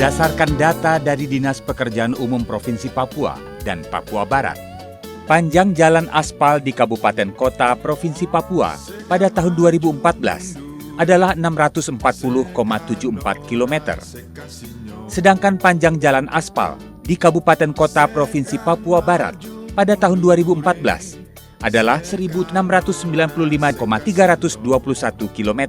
Berdasarkan data dari Dinas Pekerjaan Umum Provinsi Papua dan Papua Barat, panjang jalan aspal di Kabupaten Kota Provinsi Papua pada tahun 2014 adalah 640,74 km. Sedangkan panjang jalan aspal di Kabupaten Kota Provinsi Papua Barat pada tahun 2014 adalah 1.695,321 km.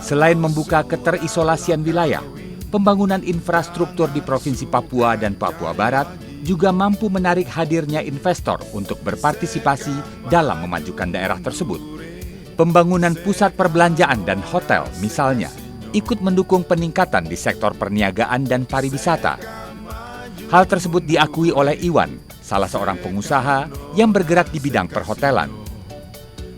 Selain membuka keterisolasian wilayah, pembangunan infrastruktur di Provinsi Papua dan Papua Barat juga mampu menarik hadirnya investor untuk berpartisipasi dalam memajukan daerah tersebut. Pembangunan pusat perbelanjaan dan hotel misalnya ikut mendukung peningkatan di sektor perniagaan dan pariwisata. Hal tersebut diakui oleh Iwan, salah seorang pengusaha yang bergerak di bidang perhotelan.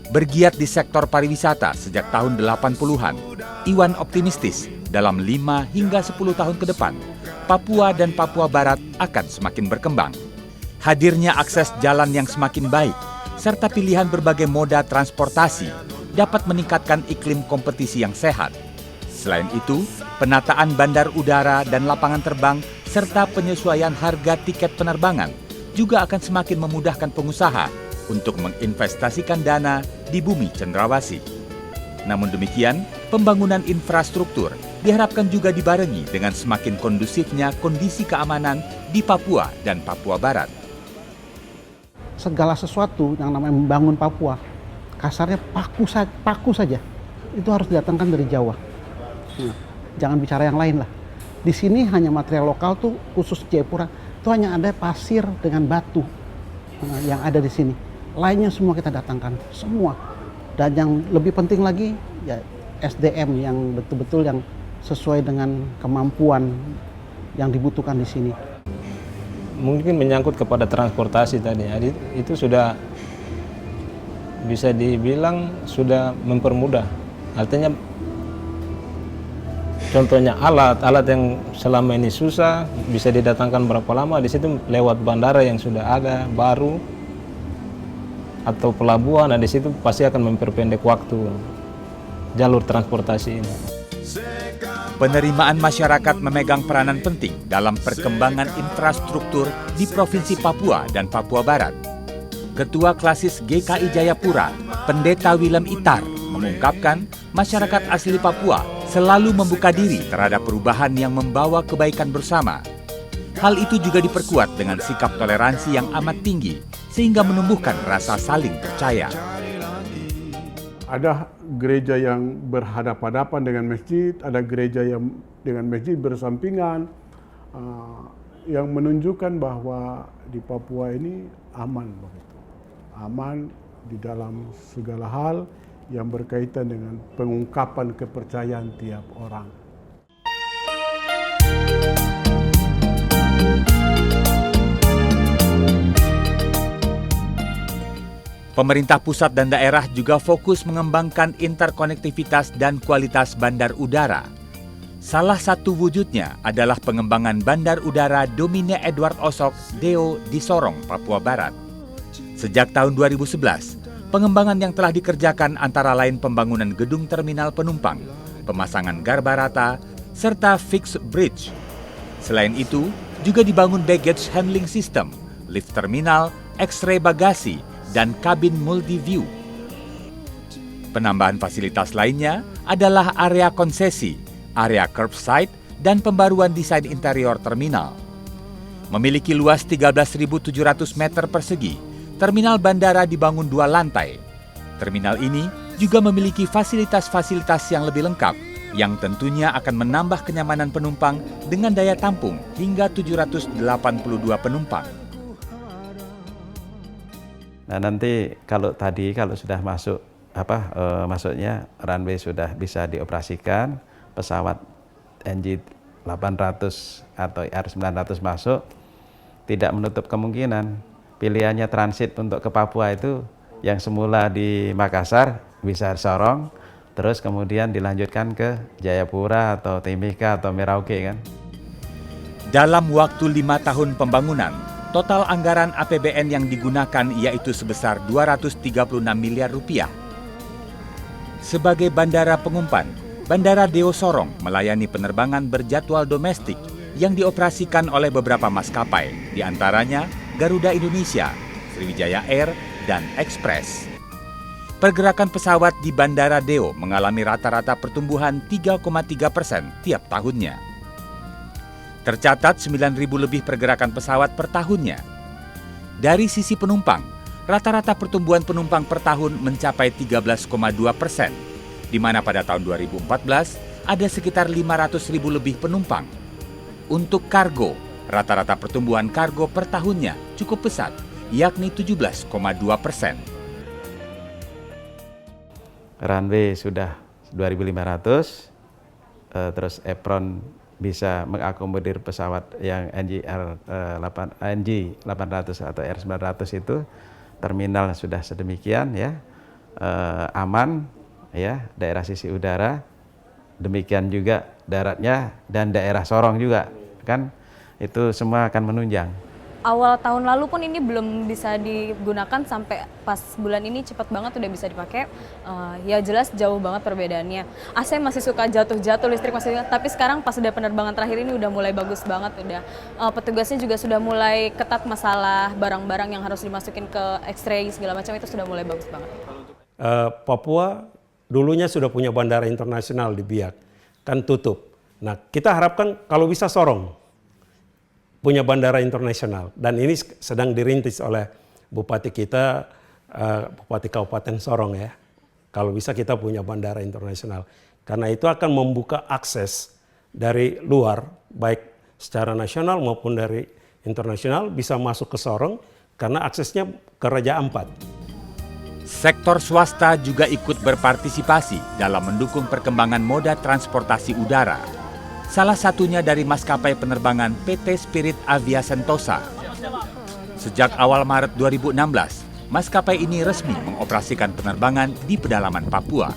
Bergiat di sektor pariwisata sejak tahun 80-an, Iwan optimistis dalam 5 hingga 10 tahun ke depan, Papua dan Papua Barat akan semakin berkembang. Hadirnya akses jalan yang semakin baik, serta pilihan berbagai moda transportasi dapat meningkatkan iklim kompetisi yang sehat. Selain itu, penataan bandar udara dan lapangan terbang serta penyesuaian harga tiket penerbangan juga akan semakin memudahkan pengusaha untuk menginvestasikan dana di bumi cenderawasih. Namun demikian, pembangunan infrastruktur diharapkan juga dibarengi dengan semakin kondusifnya kondisi keamanan di Papua dan Papua Barat. Segala sesuatu yang namanya membangun Papua, kasarnya paku saja, itu harus didatangkan dari Jawa. Nah, jangan bicara yang lain lah. Di sini hanya material lokal tuh, khusus Jayapura, itu hanya ada pasir dengan batu yang ada di sini. Lainnya semua kita datangkan, semua. Dan yang lebih penting lagi, ya SDM yang betul-betul yang sesuai dengan kemampuan yang dibutuhkan di sini. Mungkin menyangkut kepada transportasi tadi, jadi itu sudah bisa dibilang sudah mempermudah. Artinya contohnya alat yang selama ini susah bisa didatangkan berapa lama, di situ lewat bandara yang sudah ada baru atau pelabuhan, nah di situ pasti akan memperpendek waktu jalur transportasi ini. Penerimaan masyarakat memegang peranan penting dalam perkembangan infrastruktur di Provinsi Papua dan Papua Barat. Ketua Klasis GKI Jayapura, Pendeta Willem Itar, mengungkapkan masyarakat asli Papua selalu membuka diri terhadap perubahan yang membawa kebaikan bersama. Hal itu juga diperkuat dengan sikap toleransi yang amat tinggi, sehingga menumbuhkan rasa saling percaya. Ada gereja yang berhadapan-hadapan dengan masjid, ada gereja yang dengan masjid bersampingan, yang menunjukkan bahwa di Papua ini aman begitu. Aman di dalam segala hal yang berkaitan dengan pengungkapan kepercayaan tiap orang. Pemerintah pusat dan daerah juga fokus mengembangkan interkonektivitas dan kualitas bandar udara. Salah satu wujudnya adalah pengembangan bandar udara Domine Edward Osok Deo di Sorong, Papua Barat. Sejak tahun 2011, pengembangan yang telah dikerjakan antara lain pembangunan gedung terminal penumpang, pemasangan garba rata, serta fixed bridge. Selain itu, juga dibangun baggage handling system, lift terminal, X-ray bagasi, dan kabin multi-view. Penambahan fasilitas lainnya adalah area konsesi, area curbside, dan pembaruan desain interior terminal. Memiliki luas 13.700 meter persegi, terminal bandara dibangun 2 lantai. Terminal ini juga memiliki fasilitas-fasilitas yang lebih lengkap, yang tentunya akan menambah kenyamanan penumpang dengan daya tampung hingga 782 penumpang. Nah nanti kalau sudah masuk maksudnya runway sudah bisa dioperasikan, pesawat NG 800 atau R900 masuk, tidak menutup kemungkinan pilihannya transit untuk ke Papua itu yang semula di Makassar bisa Sorong, terus kemudian dilanjutkan ke Jayapura atau Timika atau Merauke kan. Dalam waktu 5 tahun pembangunan, total anggaran APBN yang digunakan yaitu sebesar 236 miliar rupiah. Sebagai bandara pengumpan, Bandara Deo Sorong melayani penerbangan berjadwal domestik yang dioperasikan oleh beberapa maskapai, di antaranya Garuda Indonesia, Sriwijaya Air, dan Express. Pergerakan pesawat di Bandara Deo mengalami rata-rata pertumbuhan 3,3% tiap tahunnya. Tercatat 9.000 lebih pergerakan pesawat per tahunnya. Dari sisi penumpang, rata-rata pertumbuhan penumpang per tahun mencapai 13,2%, di mana pada tahun 2014 ada sekitar 500.000 lebih penumpang. Untuk kargo, rata-rata pertumbuhan kargo per tahunnya cukup pesat, yakni 17,2%. Runway sudah 2.500, terus apron bisa mengakomodir pesawat yang NG 800 atau R900 itu, terminal sudah sedemikian ya, aman ya, daerah sisi udara, demikian juga daratnya dan daerah Sorong juga kan, itu semua akan menunjang. Awal tahun lalu pun ini belum bisa digunakan, sampai pas bulan ini cepat banget udah bisa dipakai. Ya jelas jauh banget perbedaannya. AC masih suka jatuh-jatuh, listrik masih, tapi sekarang pas udah penerbangan terakhir ini udah mulai bagus banget. Udah petugasnya juga sudah mulai ketat, masalah barang-barang yang harus dimasukin ke X-ray segala macam itu sudah mulai bagus banget. Papua dulunya sudah punya bandara internasional di Biak, kan tutup. Nah, kita harapkan kalau bisa Sorong punya bandara internasional, dan ini sedang dirintis oleh Bupati kita, Bupati Kabupaten Sorong ya. Kalau bisa kita punya bandara internasional, karena itu akan membuka akses dari luar, baik secara nasional maupun dari internasional bisa masuk ke Sorong, karena aksesnya ke Raja Ampat. Sektor swasta juga ikut berpartisipasi dalam mendukung perkembangan moda transportasi udara. Salah satunya dari maskapai penerbangan PT Spirit Avia Sentosa. Sejak awal Maret 2016, maskapai ini resmi mengoperasikan penerbangan di pedalaman Papua.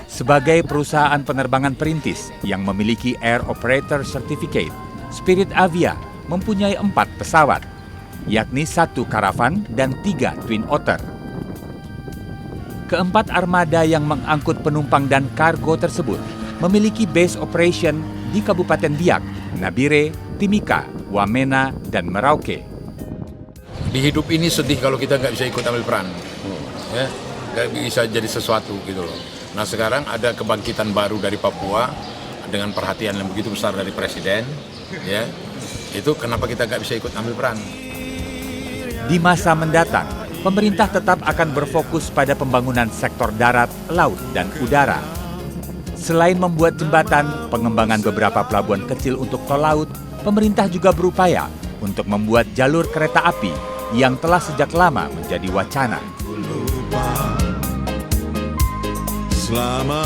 Sebagai perusahaan penerbangan perintis yang memiliki Air Operator Certificate, Spirit Avia mempunyai 4 pesawat, yakni 1 Caravan dan 3 Twin Otter. Keempat armada yang mengangkut penumpang dan kargo tersebut memiliki base operation di Kabupaten Biak, Nabire, Timika, Wamena, dan Merauke. Di hidup ini sedih kalau kita nggak bisa ikut ambil peran, ya, nggak bisa jadi sesuatu gitu loh. Nah sekarang ada kebangkitan baru dari Papua dengan perhatian yang begitu besar dari Presiden, ya, itu kenapa kita nggak bisa ikut ambil peran. Di masa mendatang, pemerintah tetap akan berfokus pada pembangunan sektor darat, laut, dan udara. Selain membuat jembatan, pengembangan beberapa pelabuhan kecil untuk tol laut, pemerintah juga berupaya untuk membuat jalur kereta api yang telah sejak lama menjadi wacana. Selama